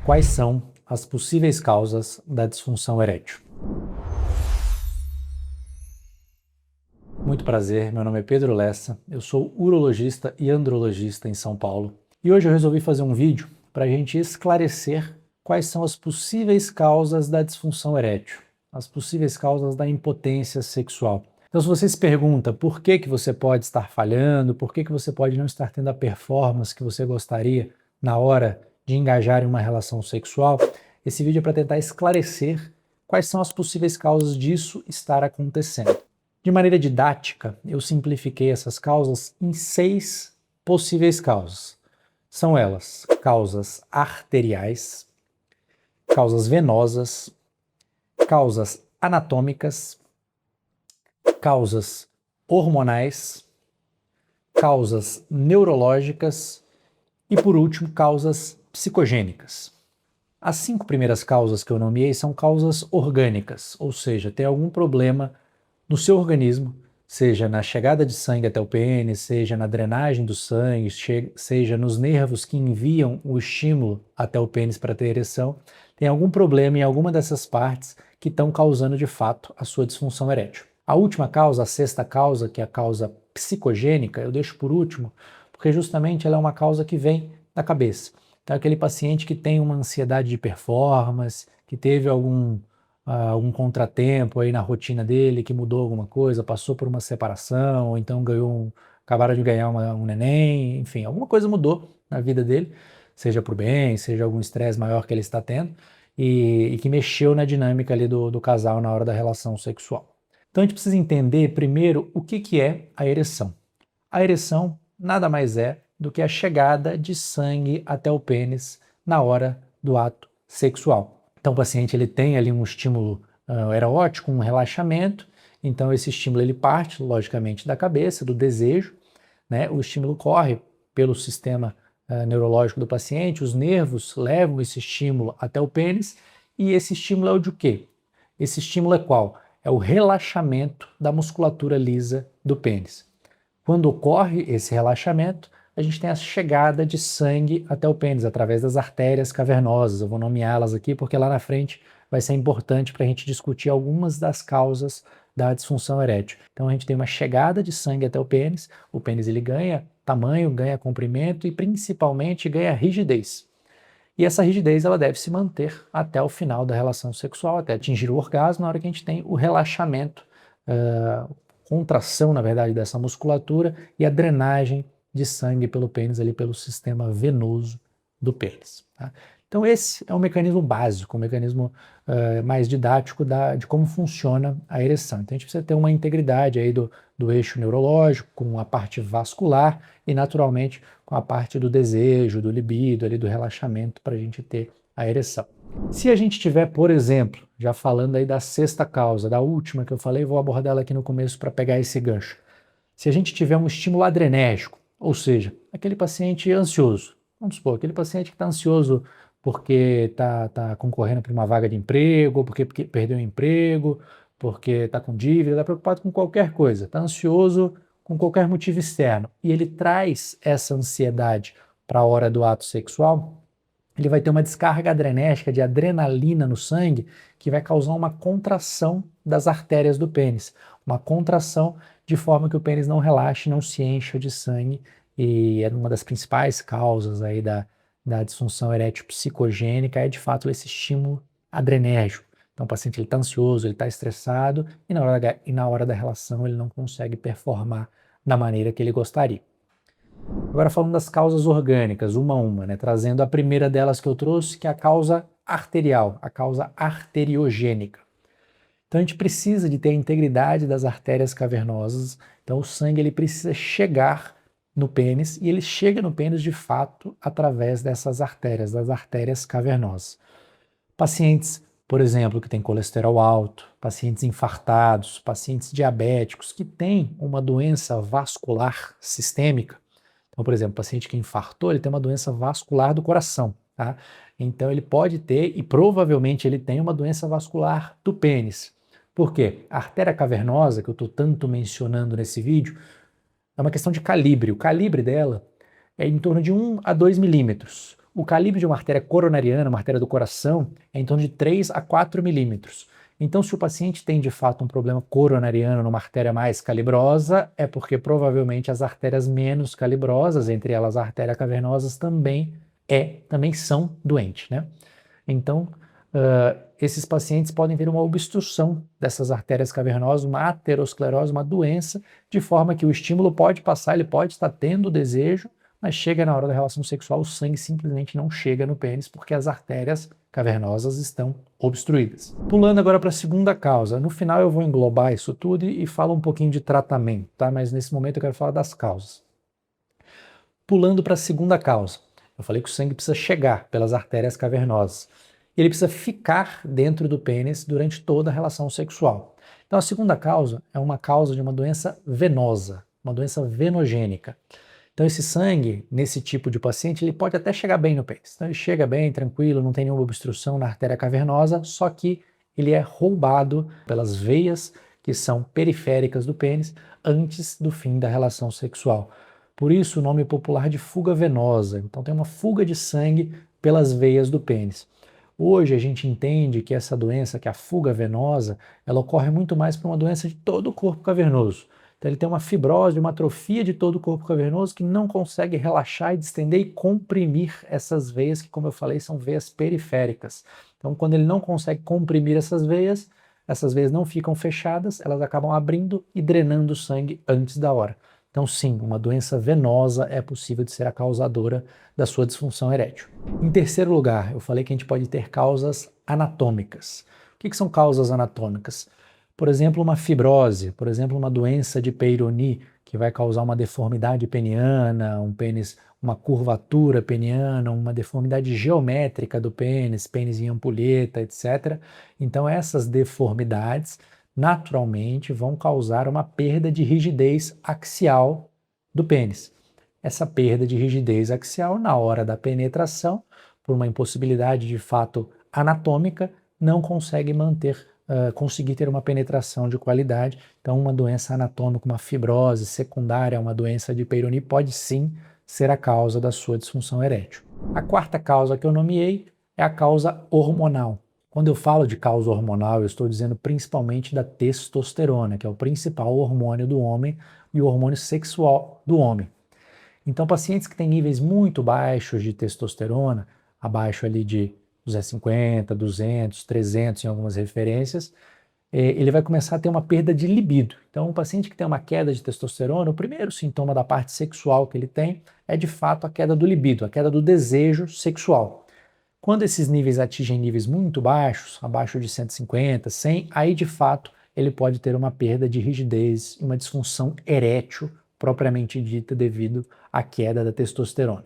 Quais são as possíveis causas da disfunção erétil? Muito prazer, meu nome é Pedro Lessa, eu sou urologista e andrologista em São Paulo e hoje eu resolvi fazer um vídeo para a gente esclarecer quais são as possíveis causas da disfunção erétil, as possíveis causas da impotência sexual. Então, se você se pergunta por que você pode estar falhando, por que você pode não estar tendo a performance que você gostaria na hora de engajar em uma relação sexual, esse vídeo é para tentar esclarecer quais são as possíveis causas disso estar acontecendo. De maneira didática, eu simplifiquei essas causas em 6 possíveis causas. São elas causas arteriais, causas venosas, causas anatômicas, causas hormonais, causas neurológicas e, por último, causas psicogênicas. As 5 primeiras causas que eu nomeei são causas orgânicas, ou seja, tem algum problema no seu organismo, seja na chegada de sangue até o pênis, seja na drenagem do sangue, seja nos nervos que enviam o estímulo até o pênis para ter ereção, tem algum problema em alguma dessas partes que estão causando de fato a sua disfunção erétil. A última causa, a 6ª causa, que é a causa psicogênica, eu deixo por último, porque justamente ela é uma causa que vem da cabeça. Então, aquele paciente que tem uma ansiedade de performance, que teve algum contratempo aí na rotina dele, que mudou alguma coisa, passou por uma separação, ou então acabaram de ganhar um neném, enfim, alguma coisa mudou na vida dele, seja por bem, seja algum estresse maior que ele está tendo, e que mexeu na dinâmica ali do casal na hora da relação sexual. Então a gente precisa entender primeiro o que é a ereção. A ereção nada mais é do que a chegada de sangue até o pênis na hora do ato sexual. Então o paciente ele tem ali um estímulo erótico, um relaxamento, então esse estímulo ele parte logicamente da cabeça, do desejo, né? O estímulo corre pelo sistema neurológico do paciente, os nervos levam esse estímulo até o pênis e esse estímulo é o de quê? Esse estímulo é qual? É o relaxamento da musculatura lisa do pênis. Quando ocorre esse relaxamento, a gente tem a chegada de sangue até o pênis, através das artérias cavernosas. Eu vou nomeá-las aqui porque lá na frente vai ser importante para a gente discutir algumas das causas da disfunção erétil. Então a gente tem uma chegada de sangue até o pênis ele ganha tamanho, ganha comprimento e principalmente ganha rigidez. E essa rigidez ela deve se manter até o final da relação sexual, até atingir o orgasmo, na hora que a gente tem o relaxamento, contração, na verdade, dessa musculatura e a drenagem de sangue pelo pênis, ali pelo sistema venoso do pênis. Tá? Então esse é o mecanismo básico, o mecanismo mais didático de como funciona a ereção. Então a gente precisa ter uma integridade aí do eixo neurológico, com a parte vascular e naturalmente com a parte do desejo, do libido, ali, do relaxamento para a gente ter a ereção. Se a gente tiver, por exemplo, já falando aí da 6ª causa, da última que eu falei, vou abordar ela aqui no começo para pegar esse gancho. Se a gente tiver um estímulo adrenérgico, ou seja, aquele paciente ansioso, vamos supor, aquele paciente que está ansioso porque está concorrendo para uma vaga de emprego, porque perdeu o emprego, porque está com dívida, está preocupado com qualquer coisa, está ansioso com qualquer motivo externo, e ele traz essa ansiedade para a hora do ato sexual, ele vai ter uma descarga adrenérgica de adrenalina no sangue que vai causar uma contração das artérias do pênis, uma contração de forma que o pênis não relaxe, não se encha de sangue, e é uma das principais causas aí da disfunção erétil psicogênica, é de fato esse estímulo adrenérgico. Então o paciente está ansioso, ele está estressado e na hora da relação ele não consegue performar da maneira que ele gostaria. Agora falando das causas orgânicas, uma a uma, né? Trazendo a primeira delas que eu trouxe, que é a causa arterial, a causa arteriogênica. Então a gente precisa de ter a integridade das artérias cavernosas, então o sangue ele precisa chegar no pênis e ele chega no pênis de fato através dessas artérias, das artérias cavernosas. Pacientes, por exemplo, que têm colesterol alto, pacientes infartados, pacientes diabéticos que têm uma doença vascular sistêmica. Então, por exemplo, o paciente que infartou, ele tem uma doença vascular do coração, tá? Então ele pode ter, e provavelmente ele tem uma doença vascular do pênis. Por quê? A artéria cavernosa, que eu estou tanto mencionando nesse vídeo, é uma questão de calibre. O calibre dela é em torno de 1 a 2 milímetros. O calibre de uma artéria coronariana, uma artéria do coração, é em torno de 3 a 4 milímetros. Então, se o paciente tem de fato um problema coronariano numa artéria mais calibrosa, é porque provavelmente as artérias menos calibrosas, entre elas a artéria cavernosa, também são doentes, né? Então, esses pacientes podem ter uma obstrução dessas artérias cavernosas, uma aterosclerose, uma doença, de forma que o estímulo pode passar, ele pode estar tendo desejo, mas chega na hora da relação sexual, o sangue simplesmente não chega no pênis porque as artérias cavernosas estão obstruídas. Pulando agora para a segunda causa. No final eu vou englobar isso tudo e falo um pouquinho de tratamento, tá? Mas nesse momento eu quero falar das causas. Pulando para a segunda causa. Eu falei que o sangue precisa chegar pelas artérias cavernosas. Ele precisa ficar dentro do pênis durante toda a relação sexual. Então a segunda causa é uma causa de uma doença venosa, uma doença venogênica. Então esse sangue, nesse tipo de paciente, ele pode até chegar bem no pênis. Então ele chega bem, tranquilo, não tem nenhuma obstrução na artéria cavernosa, só que ele é roubado pelas veias que são periféricas do pênis antes do fim da relação sexual. Por isso o nome popular de fuga venosa. Então tem uma fuga de sangue pelas veias do pênis. Hoje a gente entende que essa doença, que é a fuga venosa, ela ocorre muito mais para uma doença de todo o corpo cavernoso. Então ele tem uma fibrose, uma atrofia de todo o corpo cavernoso que não consegue relaxar e distender e comprimir essas veias que, como eu falei, são veias periféricas. Então quando ele não consegue comprimir essas veias não ficam fechadas, elas acabam abrindo e drenando o sangue antes da hora. Então sim, uma doença venosa é possível de ser a causadora da sua disfunção erétil. Em terceiro lugar, eu falei que a gente pode ter causas anatômicas. O que são causas anatômicas? Por exemplo, uma fibrose, por exemplo, uma doença de Peyronie, que vai causar uma deformidade peniana, um pênis, uma curvatura peniana, uma deformidade geométrica do pênis, pênis em ampulheta, etc. Então essas deformidades naturalmente vão causar uma perda de rigidez axial do pênis. Essa perda de rigidez axial na hora da penetração, por uma impossibilidade de fato anatômica, não consegue conseguir ter uma penetração de qualidade. Então uma doença anatômica, uma fibrose secundária a uma doença de Peyronie pode sim ser a causa da sua disfunção erétil. A quarta causa que eu nomeei é a causa hormonal. Quando eu falo de causa hormonal, eu estou dizendo principalmente da testosterona, que é o principal hormônio do homem e o hormônio sexual do homem. Então, pacientes que têm níveis muito baixos de testosterona, abaixo ali de 250, 200, 300 em algumas referências, ele vai começar a ter uma perda de libido. Então, um paciente que tem uma queda de testosterona, o primeiro sintoma da parte sexual que ele tem é de fato a queda do libido, a queda do desejo sexual. Quando esses níveis atingem níveis muito baixos, abaixo de 150, 100, aí de fato ele pode ter uma perda de rigidez e uma disfunção erétil propriamente dita devido à queda da testosterona.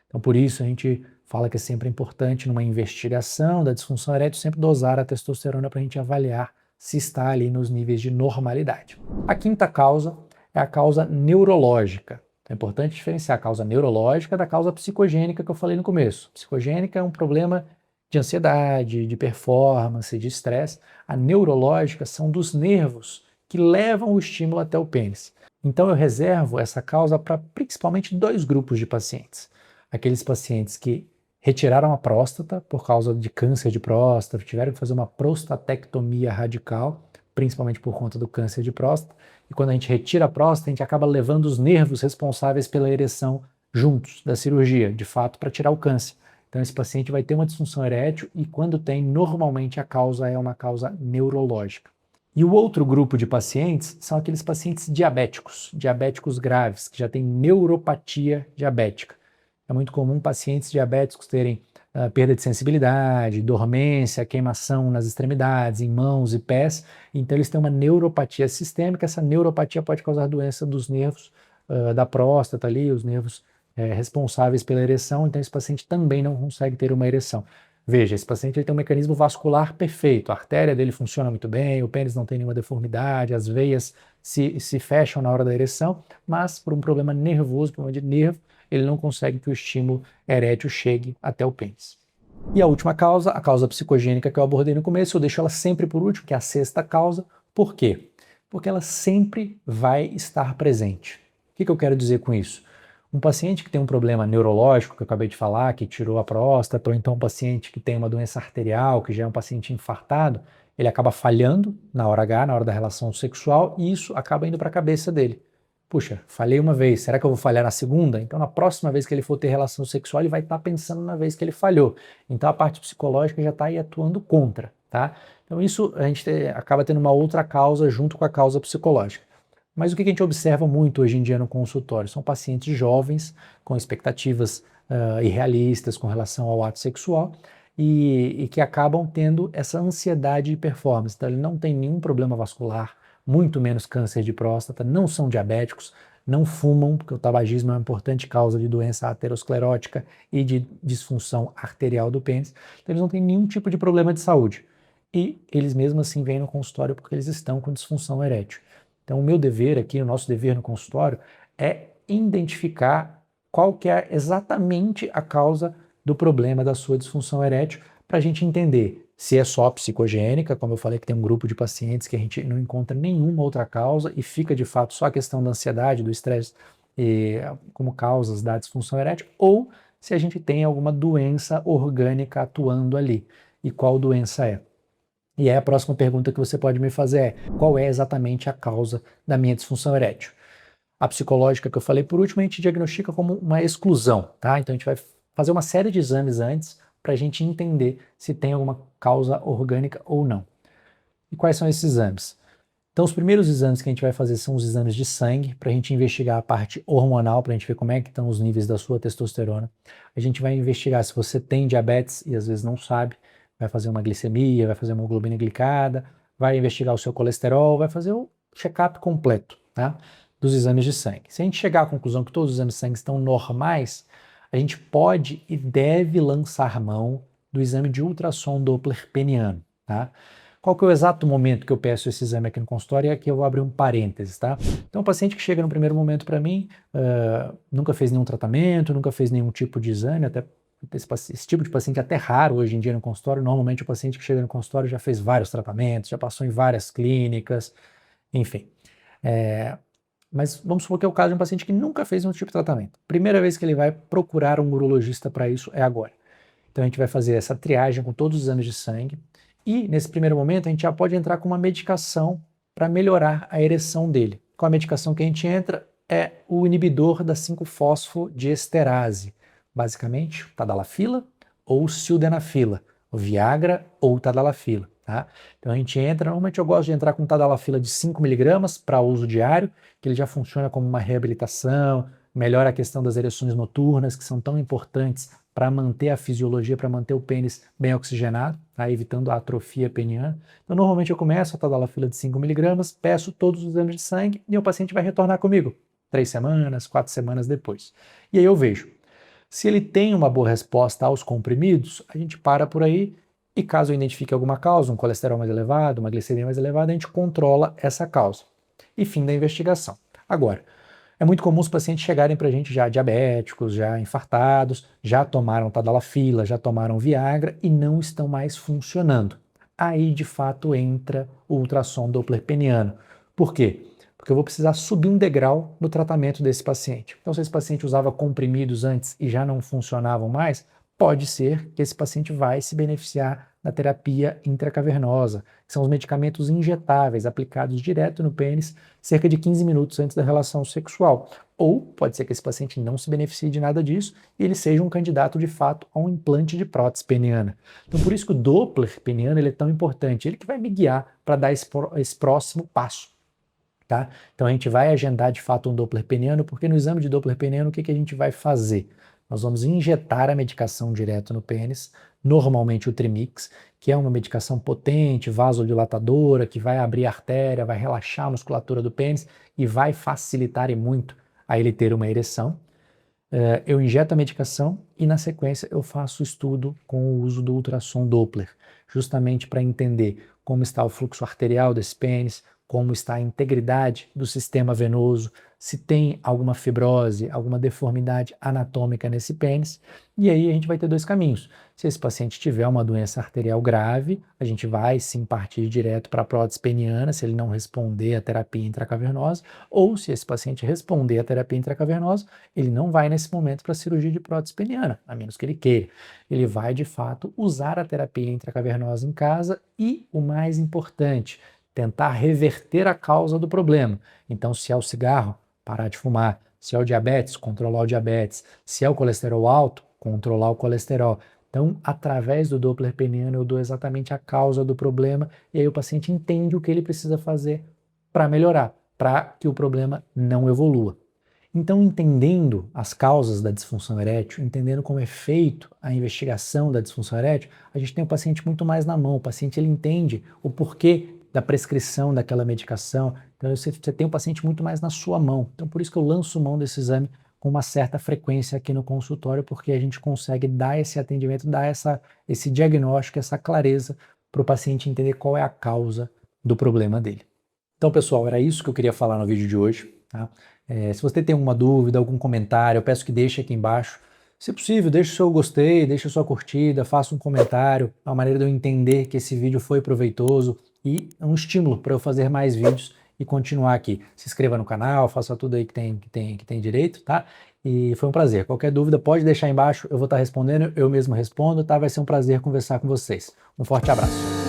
Então por isso a gente fala que é sempre importante numa investigação da disfunção erétil sempre dosar a testosterona para a gente avaliar se está ali nos níveis de normalidade. A quinta causa é a causa neurológica. É importante diferenciar a causa neurológica da causa psicogênica que eu falei no começo. Psicogênica é um problema de ansiedade, de performance, de estresse. A neurológica são dos nervos que levam o estímulo até o pênis. Então eu reservo essa causa para principalmente dois grupos de pacientes. Aqueles pacientes que retiraram a próstata por causa de câncer de próstata, tiveram que fazer uma prostatectomia radical, principalmente por conta do câncer de próstata, e quando a gente retira a próstata, a gente acaba levando os nervos responsáveis pela ereção juntos da cirurgia, de fato, para tirar o câncer. Então esse paciente vai ter uma disfunção erétil e quando tem, normalmente a causa é uma causa neurológica. E o outro grupo de pacientes são aqueles pacientes diabéticos graves, que já têm neuropatia diabética. É muito comum pacientes diabéticos terem perda de sensibilidade, dormência, queimação nas extremidades, em mãos e pés. Então eles têm uma neuropatia sistêmica. Essa neuropatia pode causar doença dos nervos da próstata ali, os nervos responsáveis pela ereção. Então esse paciente também não consegue ter uma ereção. Veja, esse paciente ele tem um mecanismo vascular perfeito, a artéria dele funciona muito bem, o pênis não tem nenhuma deformidade, as veias se fecham na hora da ereção, mas por um problema nervoso, problema de nervo, ele não consegue que o estímulo erétil chegue até o pênis. E a última causa, a causa psicogênica que eu abordei no começo, eu deixo ela sempre por último, que é a sexta causa. Por quê? Porque ela sempre vai estar presente. O que eu quero dizer com isso? Um paciente que tem um problema neurológico, que eu acabei de falar, que tirou a próstata, ou então um paciente que tem uma doença arterial, que já é um paciente infartado, ele acaba falhando na hora H, na hora da relação sexual, e isso acaba indo para a cabeça dele. Puxa, falhei uma vez, será que eu vou falhar na segunda? Então, na próxima vez que ele for ter relação sexual, ele vai estar pensando na vez que ele falhou. Então, a parte psicológica já está aí atuando contra, tá? Então, isso a gente acaba tendo uma outra causa junto com a causa psicológica. Mas o que a gente observa muito hoje em dia no consultório? São pacientes jovens, com expectativas irrealistas com relação ao ato sexual e que acabam tendo essa ansiedade de performance. Então, ele não tem nenhum problema vascular, muito menos câncer de próstata, não são diabéticos, não fumam, porque o tabagismo é uma importante causa de doença aterosclerótica e de disfunção arterial do pênis. Então, eles não têm nenhum tipo de problema de saúde. E eles mesmo assim vêm no consultório porque eles estão com disfunção erétil. Então, o meu dever aqui, o nosso dever no consultório, é identificar qual que é exatamente a causa do problema da sua disfunção erétil, para a gente entender se é só psicogênica, como eu falei que tem um grupo de pacientes que a gente não encontra nenhuma outra causa e fica de fato só a questão da ansiedade, do estresse como causas da disfunção erétil, ou se a gente tem alguma doença orgânica atuando ali. E qual doença é? E aí a próxima pergunta que você pode me fazer é: qual é exatamente a causa da minha disfunção erétil? A psicológica que eu falei por último, a gente diagnostica como uma exclusão, tá? Então a gente vai fazer uma série de exames antes para a gente entender se tem alguma causa orgânica ou não. E quais são esses exames? Então os primeiros exames que a gente vai fazer são os exames de sangue, para a gente investigar a parte hormonal, para a gente ver como é que estão os níveis da sua testosterona. A gente vai investigar se você tem diabetes e às vezes não sabe, vai fazer uma glicemia, vai fazer uma hemoglobina glicada, vai investigar o seu colesterol, vai fazer o check-up completo, tá? Dos exames de sangue. Se a gente chegar à conclusão que todos os exames de sangue estão normais, a gente pode e deve lançar mão do exame de ultrassom Doppler peniano, tá? Qual que é o exato momento que eu peço esse exame aqui no consultório? E aqui eu vou abrir um parênteses, tá? Então, o paciente que chega no primeiro momento para mim, nunca fez nenhum tratamento, nunca fez nenhum tipo de exame, até esse tipo de paciente é até raro hoje em dia no consultório. Normalmente o paciente que chega no consultório já fez vários tratamentos, já passou em várias clínicas, enfim. Mas vamos supor que é o caso de um paciente que nunca fez nenhum tipo de tratamento. Primeira vez que ele vai procurar um urologista para isso é agora. Então a gente vai fazer essa triagem com todos os exames de sangue e nesse primeiro momento a gente já pode entrar com uma medicação para melhorar a ereção dele. Qual a medicação que a gente entra? É o inibidor da 5-fosfodiesterase, basicamente o tadalafila ou o sildenafila, o Viagra ou o tadalafila. Tá? Então a gente entra, normalmente eu gosto de entrar com tadalafila de 5 mg para uso diário, que ele já funciona como uma reabilitação, melhora a questão das ereções noturnas, que são tão importantes para manter a fisiologia, para manter o pênis bem oxigenado, tá? Evitando a atrofia peniana. Então normalmente eu começo a tadalafila de 5 mg, peço todos os exames de sangue e o paciente vai retornar comigo 3 semanas, 4 semanas depois. E aí eu vejo. Se ele tem uma boa resposta aos comprimidos, a gente para por aí e caso eu identifique alguma causa, um colesterol mais elevado, uma glicemia mais elevada, a gente controla essa causa. E fim da investigação. Agora, é muito comum os pacientes chegarem para a gente já diabéticos, já infartados, já tomaram tadalafila, já tomaram Viagra e não estão mais funcionando. Aí, de fato, entra o ultrassom Doppler peniano. Por quê? Porque eu vou precisar subir um degrau no tratamento desse paciente. Então, se esse paciente usava comprimidos antes e já não funcionavam mais, pode ser que esse paciente vai se beneficiar da terapia intracavernosa, que são os medicamentos injetáveis aplicados direto no pênis, cerca de 15 minutos antes da relação sexual. Ou pode ser que esse paciente não se beneficie de nada disso e ele seja um candidato de fato a um implante de prótese peniana. Então, por isso que o Doppler peniano ele é tão importante, ele que vai me guiar para dar esse próximo passo. Tá? Então a gente vai agendar de fato um Doppler peniano, porque no exame de Doppler peniano o que a gente vai fazer? Nós vamos injetar a medicação direto no pênis, normalmente o Trimix, que é uma medicação potente, vasodilatadora, que vai abrir a artéria, vai relaxar a musculatura do pênis e vai facilitar e muito a ele ter uma ereção. Eu injeto a medicação e na sequência eu faço o estudo com o uso do ultrassom Doppler, justamente para entender como está o fluxo arterial desse pênis, como está a integridade do sistema venoso, se tem alguma fibrose, alguma deformidade anatômica nesse pênis, e aí a gente vai ter dois caminhos. Se esse paciente tiver uma doença arterial grave, a gente vai sim partir direto para a prótese peniana, se ele não responder à terapia intracavernosa, ou se esse paciente responder à terapia intracavernosa, ele não vai nesse momento para a cirurgia de prótese peniana, a menos que ele queira. Ele vai, de fato, usar a terapia intracavernosa em casa e, o mais importante, tentar reverter a causa do problema. Então, se é o cigarro, parar de fumar. Se é o diabetes, controlar o diabetes. Se é o colesterol alto, controlar o colesterol. Então, através do Doppler peniano, eu dou exatamente a causa do problema e aí o paciente entende o que ele precisa fazer para melhorar, para que o problema não evolua. Então, entendendo as causas da disfunção erétil, entendendo como é feito a investigação da disfunção erétil, a gente tem o paciente muito mais na mão. O paciente ele entende o porquê da prescrição daquela medicação. Então, você tem o paciente muito mais na sua mão. Então, por isso que eu lanço mão desse exame com uma certa frequência aqui no consultório, porque a gente consegue dar esse atendimento, dar esse diagnóstico, essa clareza para o paciente entender qual é a causa do problema dele. Então, pessoal, era isso que eu queria falar no vídeo de hoje. Tá? Se você tem alguma dúvida, algum comentário, eu peço que deixe aqui embaixo. Se possível, deixe o seu gostei, deixe a sua curtida, faça um comentário, uma maneira de eu entender que esse vídeo foi proveitoso e um estímulo para eu fazer mais vídeos e continuar aqui. Se inscreva no canal, faça tudo aí que tem direito, tá? E foi um prazer. Qualquer dúvida pode deixar aí embaixo, eu vou estar respondendo, eu mesmo respondo, tá? Vai ser um prazer conversar com vocês. Um forte abraço.